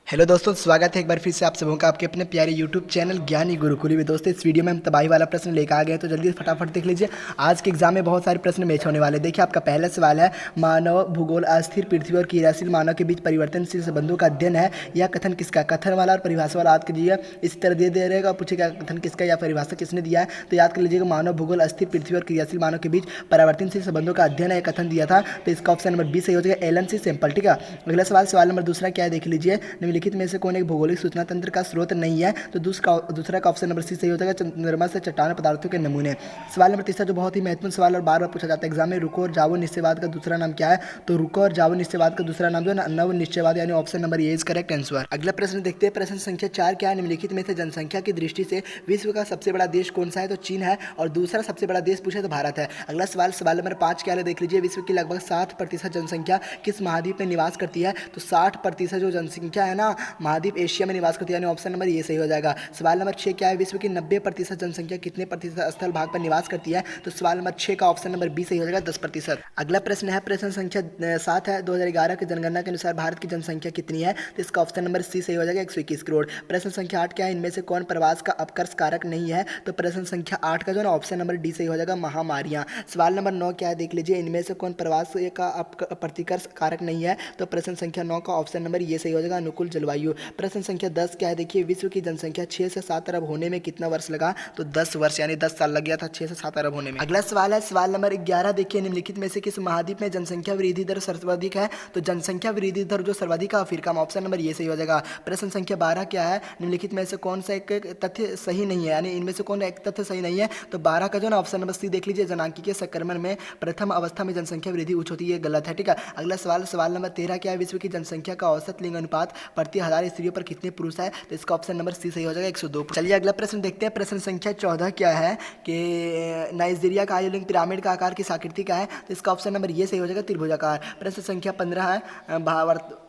Hello दोस्तों, स्वागत है एक बार फिर से आप सबों का आपके अपने प्यारे यूट्यूब चैनल ज्ञानी गुरुकुली में। दोस्तों इस वीडियो में हम तबाही वाला प्रश्न लेकर आ गए हैं, तो जल्दी फटाफट देख लीजिए। आज के एग्जाम में बहुत सारे प्रश्न मैच होने वाले हैं। देखिए आपका पहला सवाल है, मानव भूगोल अस्थिर पृथ्वी और क्रियाशील मानव के बीच परिवर्तनशील संबंधों का अध्ययन है। यह कथन किसका? कथन वाला और परिभाषा वाला याद कीजिएगा। इसी तरह दे रहेगा, पूछेगा कथन किसका या परिभाषा किसने दिया है, तो याद कर लीजिएगा मानव भूगोल अस्थिर पृथ्वी और क्रियाशील मानव के बीच परिवर्तनशील संबंधों का अध्ययन है, कथन दिया था। तो इसका ऑप्शन नंबर बी सही हो जाएगा, एलन सी सैंपल। ठीक है, अगला सवाल नंबर दूसरा क्या है देख लीजिए। निम्नलिखित में से कौन एक भौगोलिक सूचना तंत्र का स्रोत नहीं है, तो दूसरा का ऑप्शन नंबर सी सही हो जाएगा, चंद्रमा से चट्टान पदार्थों के नमूने। सवाल नंबर तीसरा जो बहुत ही महत्वपूर्ण सवाल और बार बार पूछा जाता है एग्जाम में, रुको और जावो निश्चयवाद का दूसरा नाम क्या है, तो रुको और जावो निश्चयवाद का दूसरा नाम जो है नव निश्चयवाद, यानी option number A is correct answer. अगला प्रश्न देखते हैं, प्रश्न संख्या 4 क्या है। निम्नलिखित में से जनसंख्या की दृष्टि से विश्व का सबसे बड़ा देश कौन सा है, तो चीन है, और दूसरा सबसे बड़ा देश पूछे तो भारत है। अगला सवाल नंबर 5 क्या है देख लीजिए। विश्व की लगभग 60% जनसंख्या किस महाद्वीप में निवास करती है, तो 60% जो जनसंख्या है ना महाद्वीप एशिया में निवास करती है, यानी ऑप्शन नंबर ये सही हो जाएगा। सवाल नंबर 6 क्या है। विश्व की 90% जनसंख्या कितने प्रतिशत स्थल भाग पर निवास करती है, तो सवाल नंबर 6 का ऑप्शन नंबर बी सही हो जाएगा, 10%। अगला प्रश्न है, प्रश्न संख्या 7 है। 2011 की जनगणना के अनुसार भारत की जनसंख्या कितनी है, तो इसका ऑप्शन नंबर सी सही हो जाएगा, 121 करोड़। प्रश्न संख्या 8 क्या है। इनमें से कौन प्रवास का अपकर्ष कारक नहीं है, तो प्रश्न संख्या 8 का जो है ऑप्शन नंबर डी सही हो जाएगा, महामारियां। सवाल नंबर 9 क्या है देख लीजिए। इनमें से कौन प्रवास का प्रतिकर्ष कारक नहीं है, तो प्रश्न संख्या 9 का ऑप्शन नंबर ये सही हो जाएगा, अनुकूल जलवायु। प्रश्न संख्या 10 क्या है देखिए। विश्व की जनसंख्या 6 से 7 अरब होने में कितना वर्ष लगा, तो 10 वर्ष, यानी 10 साल लग गया था 6 से 7 अरब होने में। अगला सवाल है, सवाल नंबर 11 देखिए। निम्नलिखित में से किस महाद्वीप में जनसंख्या वृद्धि दर सर्वाधिक है, तो जनसंख्या वृद्धि दर जो सर्वाधिक है अफ्रीका में, ऑप्शन नंबर ये सही हो जाएगा। प्रश्न संख्या 12 क्या है। निम्नलिखित में से कौन सा एक तथ्य सही नहीं है, यानी इनमें से कौन एक तथ्य सही नहीं है, तो 12 का जो ना ऑप्शन नंबर सी देख लीजिए। जनांकीय संक्रमण में प्रथम अवस्था में जनसंख्या वृद्धि उच्च होती है, गलत है। ठीक है, अगला सवाल नंबर 13 क्या है। विश्व की जनसंख्या का औसत लिंग अनुपात प्रति 1000 स्त्रियों पर कितने पुरुष है, तो इसका ऑप्शन नंबर सी सही हो जाएगा, 102। चलिए अगला प्रश्न देखते हैं। प्रश्न संख्या 14 क्या है कि नाइजीरिया का आयुलिंग पिरामिड का आकार किस आकृति का है, तो इसका ऑप्शन नंबर ये सही हो जाएगा, त्रिभुजाकार। प्रश्न संख्या 15 है,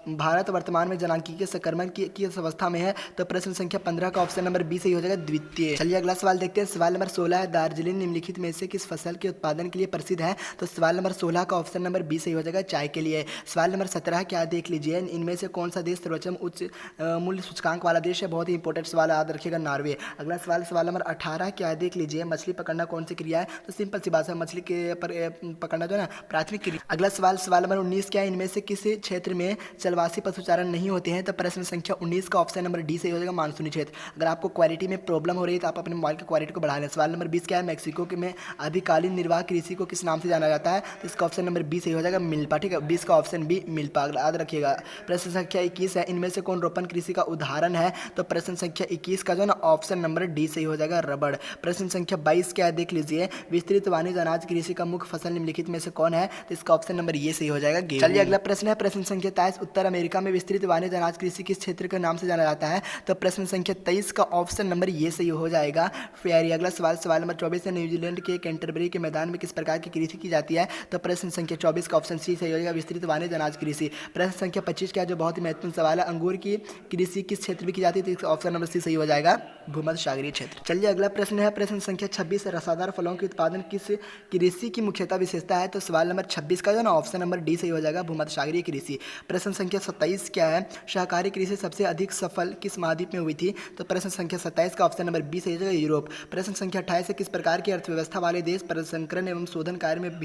भारत वर्तमान में जनांकीय संक्रमण की अवस्था में है, तो प्रश्न संख्या 15 का ऑप्शन नंबर बी सही हो जाएगा, द्वितीय। चलिए अगला सवाल देखते हैं। सवाल नंबर 16 है, दार्जिलिंग निम्नलिखित में से किस फसल के उत्पादन के लिए प्रसिद्ध है, तो सवाल नंबर 16 का ऑप्शन नंबर बी सही हो जाएगा, चाय के लिए। सवाल नंबर 17 क्या देख लीजिए। इनमें से कौन सा देश सर्वोच्च उच्च मूल्य सूचकांक वाला देश है, बहुत ही इंपॉर्टेंट सवाल याद रखिएगा, नॉर्वे। अगला सवाल नंबर 18 क्या है देख लीजिए। मछली पकड़ना कौन सी क्रिया है, तो सिंपल सी बात है, मछली के पकड़ना जो है ना प्राथमिक क्रिया। अगला सवाल नंबर 19 क्या है। इनमें से किस क्षेत्र में जलवासी पशुचारण नहीं होते हैं, तो प्रश्न संख्या 19 का ऑप्शन नंबर डी सही हो जाएगा, मानसूनी क्षेत्र। अगर आपको क्वालिटी में प्रॉब्लम हो रही है तो आप अपने मोबाइल की क्वालिटी को बढ़ा लें। सवाल नंबर 20 क्या है। मैक्सिको के में अधिकालीन निर्वाह कृषि को किस नाम से जाना जाता है, तो इसका ऑप्शन नंबर बी सही हो जाएगा, मिल्पा। ठीक है, 20 का ऑप्शन बी मिल्पा, याद रखिएगा। प्रश्न संख्या 21 है। इनमें से कौन रोपण कृषि का उदाहरण है, तो प्रश्न संख्या 21 का जो ना ऑप्शन नंबर डी सही हो जाएगा, रबड़। प्रश्न संख्या 22 क्या है देख लीजिए। विस्तृत वाणिज्य अनाज कृषि का मुख्य फसल निम्नलिखित में से कौन है, तो इसका ऑप्शन नंबर ये सही हो जाएगा, गेहूं। चलिए अगला प्रश्न है। प्रश्न संख्या 23, उत्तर अमेरिका में विस्तृत वाणिज्य अनाज कृषि किस क्षेत्र के नाम से जाना जाता है, तो प्रश्न संख्या 23 का ऑप्शन नंबर ये सही हो जाएगा, फेरी। अगला सवाल नंबर 24 है। न्यूजीलैंड के कैंटरबरी के मैदान में किस प्रकार की कृषि की जाती है, तो प्रश्न संख्या 24 का ऑप्शन सी सही हो जाएगा, विस्तृत वाणिज्य अनाज कृषि। प्रश्न संख्या 25 क्या है, जो बहुत ही महत्वपूर्ण सवाल है। अंगूर की कृषि किस क्षेत्र में की जाती है, तो इसका ऑप्शन नंबर सी सही हो जाएगा, भूमध्य सागरीय क्षेत्र। चलिए अगला प्रश्न है। प्रश्न संख्या 26, रसादार फलों के उत्पादन किस कृषि की मुख्यतः विशेषता है, तो सवाल नंबर 26 का जो ना ऑप्शन नंबर डी सही हो जाएगा, भूमध्य सागरीय कृषि। प्रश्न संख्या 27 क्या है। सहकारी कृषि सबसे अधिक सफल किस महाद्वीप में हुई थी, तो प्रश्न संख्या 27 का ऑप्शन नंबर बी सही हो जाएगा, यूरोप। प्रश्न संख्या 28 है। किस प्रकार की अर्थव्यवस्था वाले देश प्रसंस्करण एवं शोधन कार्य में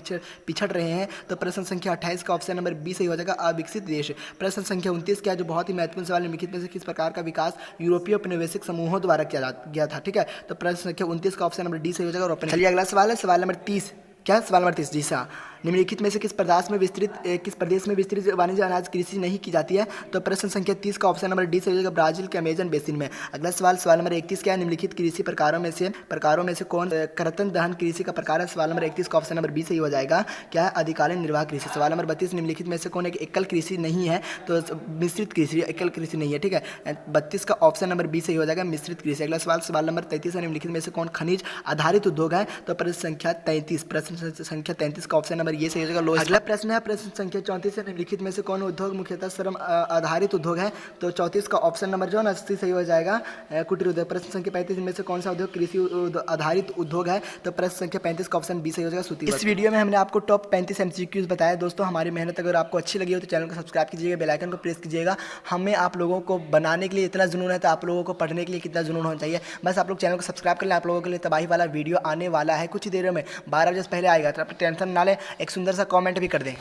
पिछड़ रहे हैं, तो प्रश्न संख्या 28 का ऑप्शन नंबर बी सही हो जाएगा, अविकसित देश। प्रश्न संख्या 29 क्या है, जो बहुत ही महत्वपूर्ण सवाल निम्नलिखित में से किस प्रकार का विकास यूरोपीय औपनिवेशिक समूहों द्वारा किया गया था। ठीक है, तो प्रश्न संख्या 29 का ऑप्शन नंबर डी सही हो जाएगा। चलिए अगला सवाल है। सवाल नंबर 30 क्या है। सवाल नंबर 30 जी सा। निम्नलिखित में से किस प्रदेश में विस्तृत वाणिज्य अनाज कृषि नहीं की जाती है, तो प्रश्न संख्या 30 का ऑप्शन नंबर डी सही हो जाएगा, ब्राजील के अमेजन बेसिन में। अगला सवाल नंबर 31 क्या है। निम्नलिखित कृषि प्रकारों में से कौन कर्तन दहन कृषि का प्रकार है, सवाल नंबर 31 का ऑप्शन नंबर बी सही हो जाएगा, क्या है, अधिकालीन निर्वाह कृषि। सवाल नंबर 32, निम्नलिखित में से कौन एक एकल कृषि नहीं है, तो मिश्रित कृषि, एकल कृषि नहीं है। ठीक है, 32 का ऑप्शन नंबर बी सही हो जाएगा, मिश्रित कृषि। अगला सवाल नंबर 33 है। निम्नलिखित में से कौन खनिज आधारित उद्योग है, तो प्रश्न संख्या 33 का ऑप्शन नंबर नंबर ये सही हो जाएगा लोएस्ट। अगला प्रश्न है प्रश्न संख्या 34 है, निम्नलिखित में से कौन उद्योग मुख्यतः श्रम आधारित उद्योग है? तो 34 का ऑप्शन नंबर जो है ना 80 सही हो जाएगा, कुटीर उद्योग। प्रश्न संख्या 35 में से कौन सा उद्योग कृषि आधारित उद्योग है? तो प्रश्न संख्या 35 का ऑप्शन बी सही हो जाएगा, सूती। इस वीडियो में हमने आपको टॉप 35 MCQs बताया। दोस्तों हमारी मेहनत अगर आपको अच्छी लगी हो तो चैनल को सब्सक्राइब कीजिएगा, बेल आइकन को प्रेस कीजिएगा। हमें आप लोगों को बनाने के लिए इतना जुनून है तो आप लोगों को पढ़ने के लिए कितना जुनून होना चाहिए। बस आप लोग चैनल को सब्सक्राइब कर लें, आप लोगों के लिए तबाही वाला वीडियो आने वाला है कुछ ही देर में, 12 बजे से पहले आएगा। तो आप टेंशन ना लें, एक सुंदर सा कमेंट भी कर दें।